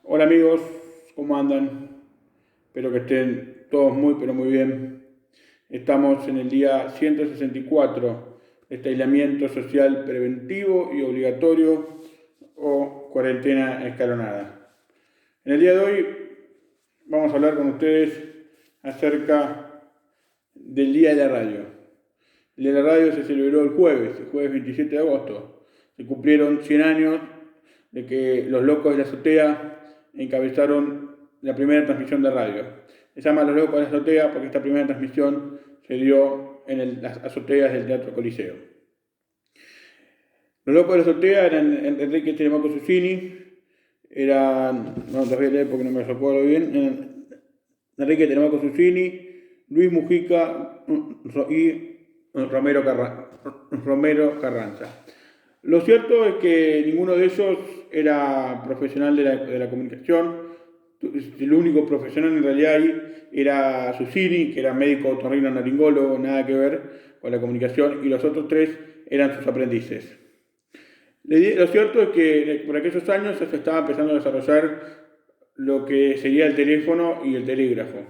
Hola amigos, ¿cómo andan? Espero que estén todos muy pero muy bien. Estamos en el día 164 de este aislamiento social preventivo y obligatorio o cuarentena escalonada. En el día de hoy vamos a hablar con ustedes acerca del Día de la Radio. El Día de la Radio se celebró el jueves 27 de agosto. Se cumplieron 100 años de que los locos de la azotea encabezaron la primera transmisión de radio. Se llama Los Locos de la Azotea porque esta primera transmisión se dio en las azoteas del Teatro Coliseo. Los Locos de la Azotea eran Enrique Telemaco Susini, no los voy a leer porque no me los recuerdo bien, Enrique Telemaco Susini, Luis Mujica y Romero Carranza. Lo cierto es que ninguno de ellos era profesional de la comunicación. El único profesional en realidad ahí era Susini, que era médico otorrinolaringólogo, nada que ver con la comunicación, y los otros tres eran sus aprendices. Lo cierto es que por aquellos años se estaba empezando a desarrollar lo que sería el teléfono y el telégrafo.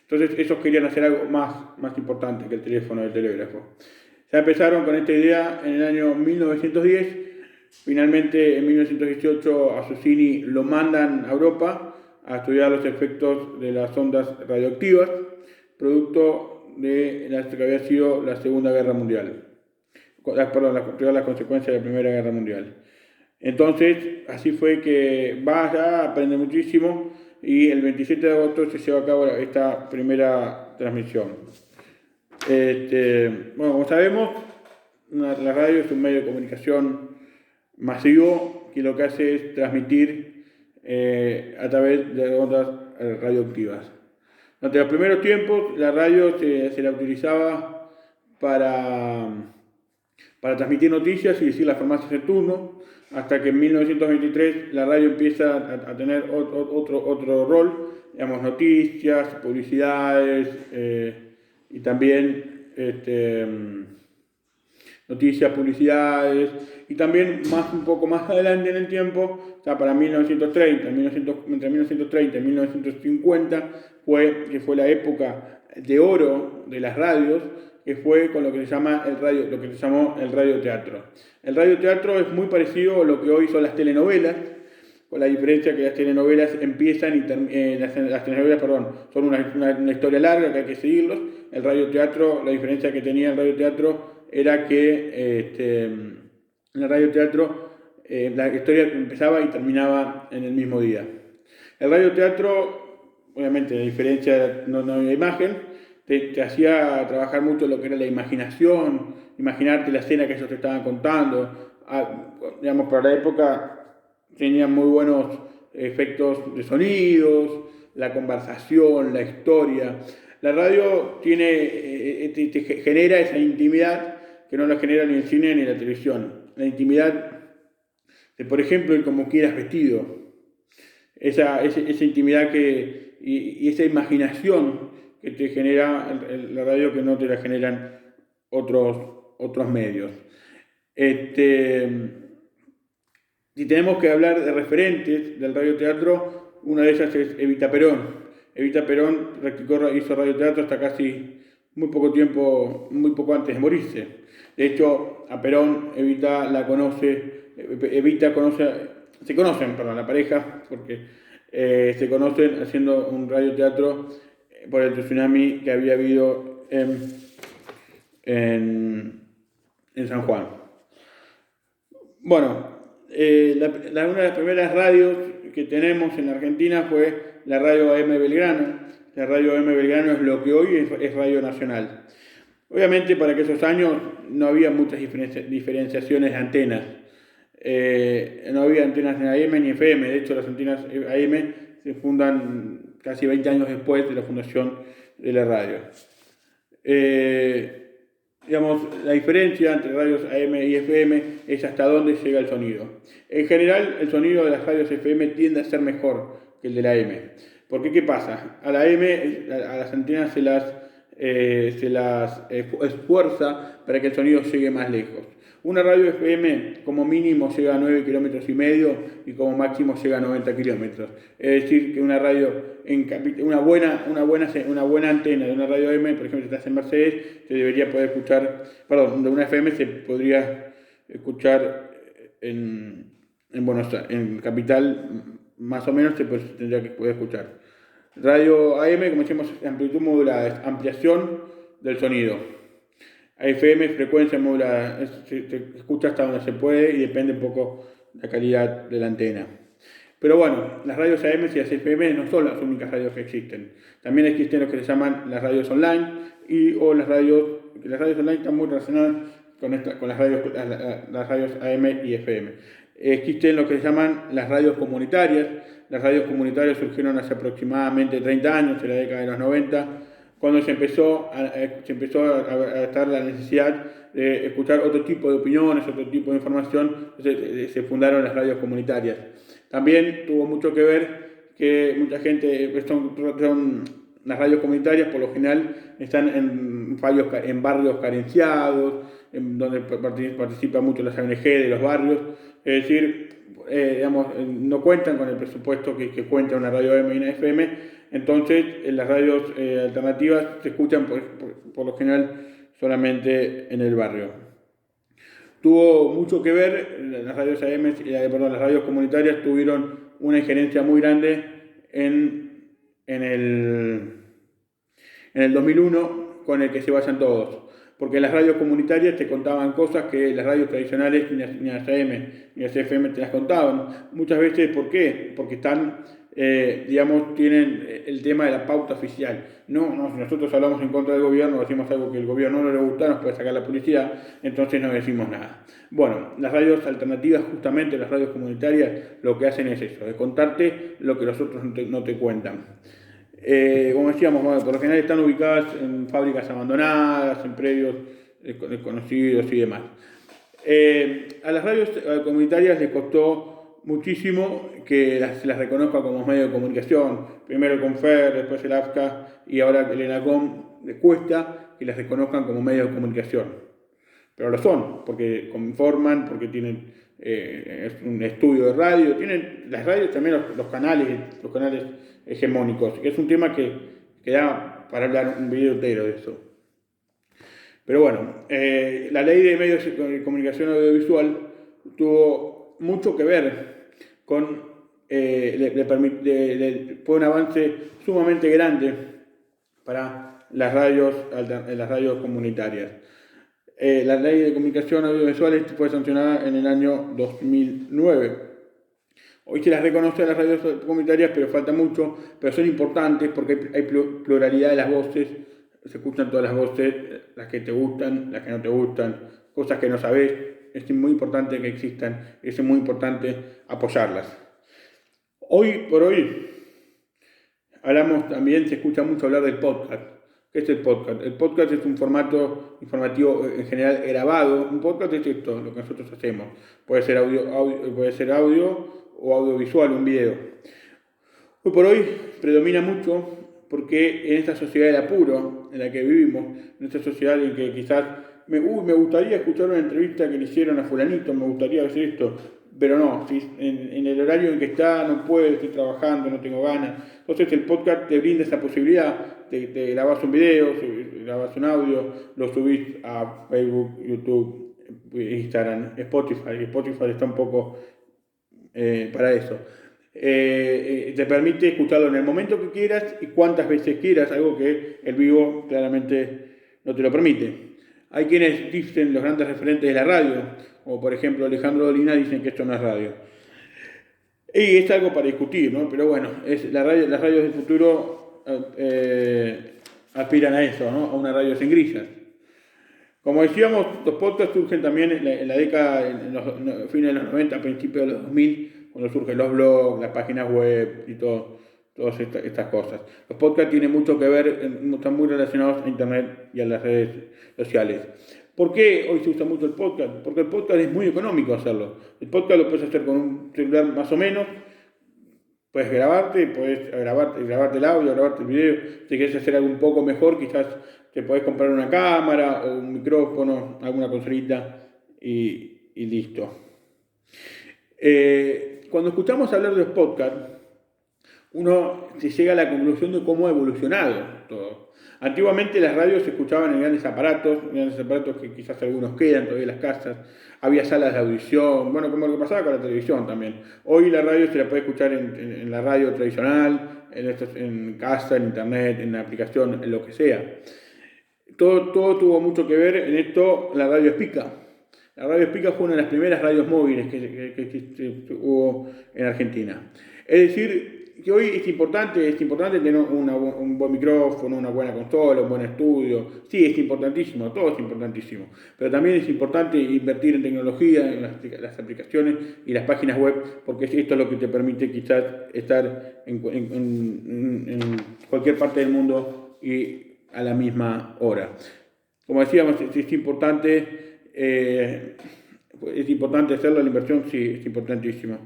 Entonces ellos querían hacer algo más importante que el teléfono y el telégrafo. Ya empezaron con esta idea en el año 1910. Finalmente, en 1918, a Susini lo mandan a Europa a estudiar los efectos de las ondas radioactivas, producto de lo que había sido la Segunda Guerra Mundial. Las consecuencias de la Primera Guerra Mundial. Entonces, así fue que va allá, aprende muchísimo, y el 27 de agosto se lleva a cabo esta primera transmisión. Bueno, como sabemos, la radio es un medio de comunicación masivo que lo que hace es transmitir a través de ondas radioactivas. Durante los primeros tiempos, la radio se la utilizaba para transmitir noticias y decir las farmacias de turno, hasta que en 1923 la radio empieza a tener otro rol, digamos, noticias, publicidades y también noticias, publicidades, y también un poco más adelante en el tiempo, o sea, para 1930, entre 1930 y 1950, que fue la época de oro de las radios, que fue con lo que se llama lo que se llamó el radioteatro. El radioteatro es muy parecido a lo que hoy son las telenovelas, con la diferencia que las telenovelas empiezan y las telenovelas, son una historia larga que hay que seguirlos. El radioteatro, la diferencia que tenía el radioteatro era que en el radioteatro la historia empezaba y terminaba en el mismo día. El radioteatro, obviamente, la diferencia no había imagen, te hacía trabajar mucho lo que era la imaginación, imaginarte la escena que ellos te estaban contando. Digamos, para la época tenían muy buenos efectos de sonidos, la conversación, la historia. La radio te genera esa intimidad que no la genera ni el cine ni la televisión. La intimidad de, por ejemplo, el como quieras vestido. Esa intimidad y esa imaginación que te genera la radio que no te la generan otros medios. Si tenemos que hablar de referentes del radioteatro, una de ellas es Evita Perón. Evita Perón hizo radioteatro hasta casi muy poco antes de morirse. De hecho, a Perón Evita se conocen, la pareja, porque se conocen haciendo un radioteatro por el tsunami que había habido en San Juan. Bueno, una de las primeras radios que tenemos en Argentina fue la radio AM Belgrano. La radio AM Belgrano es lo que hoy es Radio Nacional. Obviamente para aquellos años no había muchas diferenciaciones de antenas. No había antenas en AM ni FM. De hecho, las antenas AM se fundan casi 20 años después de la fundación de la radio. Digamos, la diferencia entre radios AM y FM es hasta dónde llega el sonido. En general, el sonido de las radios FM tiende a ser mejor que el de la AM. Porque, ¿qué pasa? A la AM, a las antenas se las esfuerza para que el sonido llegue más lejos. Una radio FM como mínimo llega a 9,5 kilómetros y como máximo llega a 90 kilómetros. Es decir, que una radio, una buena antena de una radio AM, por ejemplo, si estás en Mercedes, se debería poder escuchar, perdón, de una FM se podría escuchar en Capital, más o menos tendría que poder escuchar. Radio AM, como decimos, amplitud modulada, es ampliación del sonido. FM, frecuencia modulada, se escucha hasta donde se puede y depende un poco de la calidad de la antena. Pero bueno, las radios AM y las FM no son las únicas radios que existen. También existen lo que se llaman las radios online o las radios online están muy relacionadas con las radios AM y FM. Existen lo que se llaman las radios comunitarias. Las radios comunitarias surgieron hace aproximadamente 30 años, en la década de los 90, cuando se empezó a estar la necesidad de escuchar otro tipo de opiniones, otro tipo de información. Se fundaron las radios comunitarias. También tuvo mucho que ver que mucha gente, las radios comunitarias por lo general están en barrios carenciados, donde participa mucho las ONG de los barrios, es decir, no cuentan con el presupuesto que cuenta una radio AM y una FM, entonces las radios alternativas se escuchan por lo general solamente en el barrio. Tuvo mucho que ver, las radios AM, las radios comunitarias tuvieron una injerencia muy grande en el 2001 con el que se vayan todos. Porque las radios comunitarias te contaban cosas que las radios tradicionales, ni las AM ni las FM te las contaban. Muchas veces, ¿por qué? Porque tienen el tema de la pauta oficial. No, si nosotros hablamos en contra del gobierno, decimos algo que el gobierno no le gusta, nos puede sacar la publicidad, entonces no decimos nada. Bueno, las radios alternativas, justamente las radios comunitarias, lo que hacen es eso, de contarte lo que los otros no te cuentan. Como decíamos, por lo general están ubicadas en fábricas abandonadas, en predios desconocidos y demás. A las radios comunitarias les costó muchísimo que se las reconozca como medio de comunicación. Primero el CONFER, después el AFCA y ahora el ENACOM. Les cuesta que las reconozcan como medio de comunicación. Pero lo son, porque informan, porque tienen un estudio de radio, tienen las radios también los canales hegemónicos, que es un tema que da para hablar un video entero de eso. Pero bueno, la ley de medios de comunicación audiovisual tuvo mucho que ver con, fue un avance sumamente grande para las radios comunitarias. La ley de comunicación audiovisual fue sancionada en el año 2009. Hoy se las reconoce a las radios comunitarias, pero falta mucho, pero son importantes porque hay pluralidad de las voces, se escuchan todas las voces, las que te gustan, las que no te gustan, cosas que no sabés, es muy importante que existan, es muy importante apoyarlas. Hoy por hoy, se escucha mucho hablar del podcast. ¿Qué es el podcast? El podcast es un formato informativo en general grabado. Un podcast es esto, lo que nosotros hacemos. Puede ser audio o audiovisual, un video. Hoy por hoy predomina mucho porque en esta sociedad del apuro en la que vivimos, en esta sociedad en que quizás me gustaría escuchar una entrevista que le hicieron a fulanito, me gustaría hacer esto, pero no, si en el horario en que está no puedo, estoy trabajando, no tengo ganas. Entonces el podcast te brinda esa posibilidad, te grabas un video, grabas un audio, lo subís a Facebook, YouTube, Instagram, Spotify. Spotify está un poco para eso. Te permite escucharlo en el momento que quieras y cuantas veces quieras, algo que el vivo claramente no te lo permite. Hay quienes dicen, los grandes referentes de la radio, como por ejemplo Alejandro Dolina, dicen que esto no es radio. Y es algo para discutir, ¿no? Pero bueno, las radios del futuro aspiran a eso, ¿no? A una radio sin grillas. Como decíamos, los podcasts surgen también en la década, en los fines de los 90, principios de los 2000, cuando surgen los blogs, las páginas web y todas estas cosas. Los podcasts tienen mucho que ver, están muy relacionados a Internet y a las redes sociales. ¿Por qué hoy se usa mucho el podcast? Porque el podcast es muy económico hacerlo. El podcast lo puedes hacer con un celular más o menos. Puedes grabarte el audio, grabarte el video. Si quieres hacer algo un poco mejor, quizás te podés comprar una cámara o un micrófono, alguna consolita y listo. Cuando escuchamos hablar de los podcasts, uno se llega a la conclusión de cómo ha evolucionado todo. Antiguamente las radios se escuchaban en grandes aparatos que quizás algunos quedan todavía en las casas, había salas de audición, bueno, como lo que pasaba con la televisión también. Hoy la radio se la puede escuchar en la radio tradicional, en casa, en internet, en la aplicación, en lo que sea. Todo tuvo mucho que ver en esto la radio Espica. La radio Espica fue una de las primeras radios móviles que hubo en Argentina. Es decir, que hoy es importante tener un buen micrófono, una buena consola, un buen estudio. Sí, es importantísimo, todo es importantísimo. Pero también es importante invertir en tecnología, en las aplicaciones y las páginas web, porque esto es lo que te permite quizás estar en cualquier parte del mundo y a la misma hora. Como decíamos, es importante hacerlo, la inversión sí, es importantísimo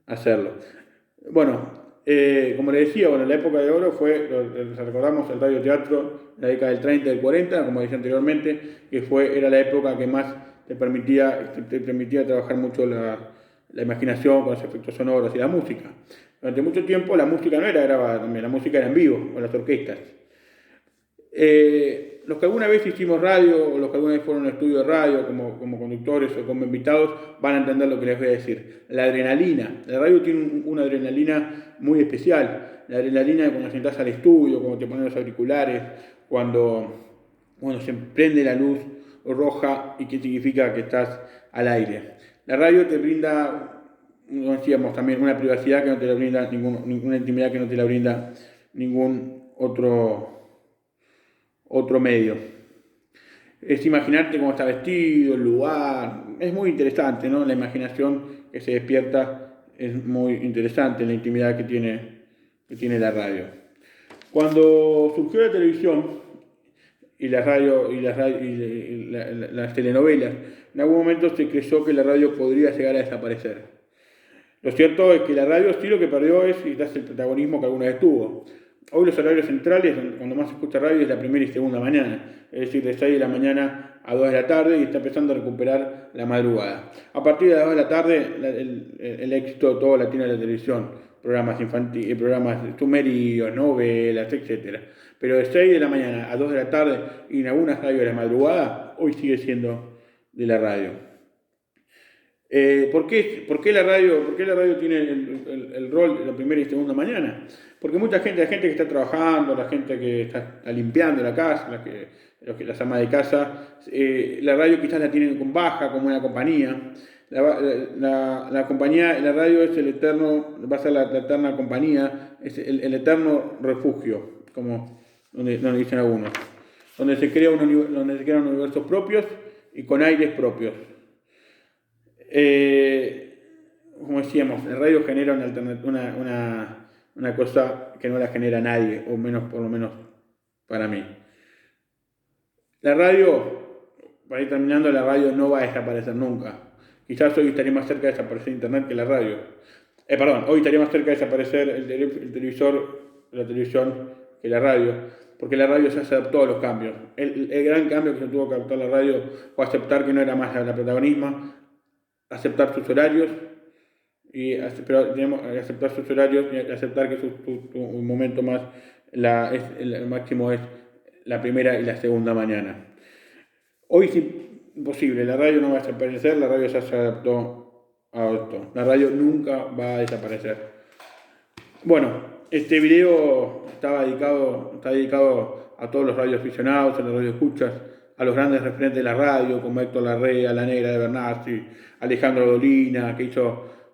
hacerlo. Bueno, como le decía, la época de oro fue, recordamos el radioteatro, la década del 30 y del 40, como decía anteriormente, que era la época que más te permitía trabajar mucho la imaginación con los efectos sonoros y la música. Durante mucho tiempo la música no era grabada también, la música era en vivo, con las orquestas. Los que alguna vez hicimos radio o los que alguna vez fueron a un estudio de radio como conductores o como invitados van a entender lo que les voy a decir. La adrenalina. La radio tiene una adrenalina muy especial. La adrenalina de cuando entras al estudio, cuando te ponen los auriculares, cuando se prende la luz roja y que significa que estás al aire. La radio te brinda, como decíamos también, una privacidad que no te la brinda ninguna intimidad que no te la brinda ningún otro medio. Es imaginarte cómo está vestido, el lugar. Es muy interesante, ¿no? La imaginación que se despierta es muy interesante, la intimidad que tiene la radio. Cuando surgió la televisión y la radio y las telenovelas, en algún momento se creyó que la radio podría llegar a desaparecer. Lo cierto es que la radio sí lo que perdió es quizás el protagonismo que alguna vez tuvo. Hoy los horarios centrales, cuando más se escucha radio, es la primera y segunda mañana, es decir, de 6 de la mañana a 2 de la tarde y está empezando a recuperar la madrugada. A partir de las 2 de la tarde, el éxito de todo la tiene la televisión, programas infantiles, programas sumerios, novelas, etc. Pero de 6 de la mañana a 2 de la tarde y en algunas radios de la madrugada, hoy sigue siendo de la radio. ¿Por qué la radio tiene el rol de la primera y segunda mañana? Porque la gente que está trabajando, la gente que está limpiando la casa, las amas de casa, la radio quizás la tienen con baja, como una compañía. La compañía, la radio es va a ser la eterna compañía, es el eterno refugio, como donde dicen algunos, donde se crean universos propios y con aires propios. Como decíamos, la radio genera una cosa que no la genera nadie, o por lo menos para mí. La radio, para ir terminando, la radio no va a desaparecer nunca. Quizás hoy estaría más cerca de desaparecer Internet que la radio. Hoy estaría más cerca de desaparecer el televisor, la televisión, que la radio, porque la radio se adaptó a los cambios. El gran cambio que se tuvo que adaptar la radio fue aceptar que no era más la protagonismo, aceptar sus horarios pero tenemos que aceptar sus horarios y aceptar que un momento más el máximo es la primera y la segunda mañana. Hoy es imposible, la radio no va a desaparecer, la radio ya se adaptó a esto, la radio nunca va a desaparecer. Bueno, este video está dedicado a todos los radioaficionados, a los radioescuchas, a los grandes referentes de la radio, como Héctor Larrea, La Negra de Bernassi, Alejandro Dolina, que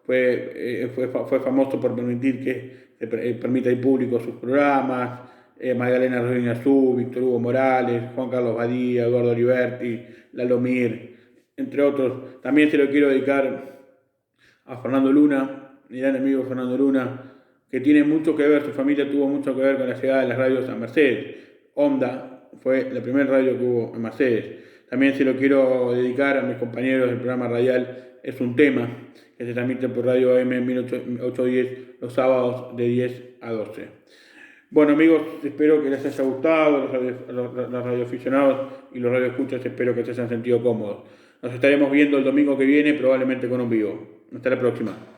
fue famoso por permitir que se permita al público sus programas, Magdalena Rodríguez Azú, Víctor Hugo Morales, Juan Carlos Badía, Eduardo Oliverti, Lalo Mir, entre otros. También se lo quiero dedicar a Fernando Luna, mi gran amigo Fernando Luna, que tiene mucho que ver, su familia tuvo mucho que ver con la llegada de las radios a Mercedes. Onda fue la primera radio que hubo en Mercedes. También se lo quiero dedicar a mis compañeros del programa radial Es un Tema, que se transmite por Radio AM 1810 los sábados de 10 a 12. Bueno amigos, espero que les haya gustado, los radioaficionados y los radioescuchas, espero que se hayan sentido cómodos. Nos estaremos viendo el domingo que viene, probablemente con un vivo. Hasta la próxima.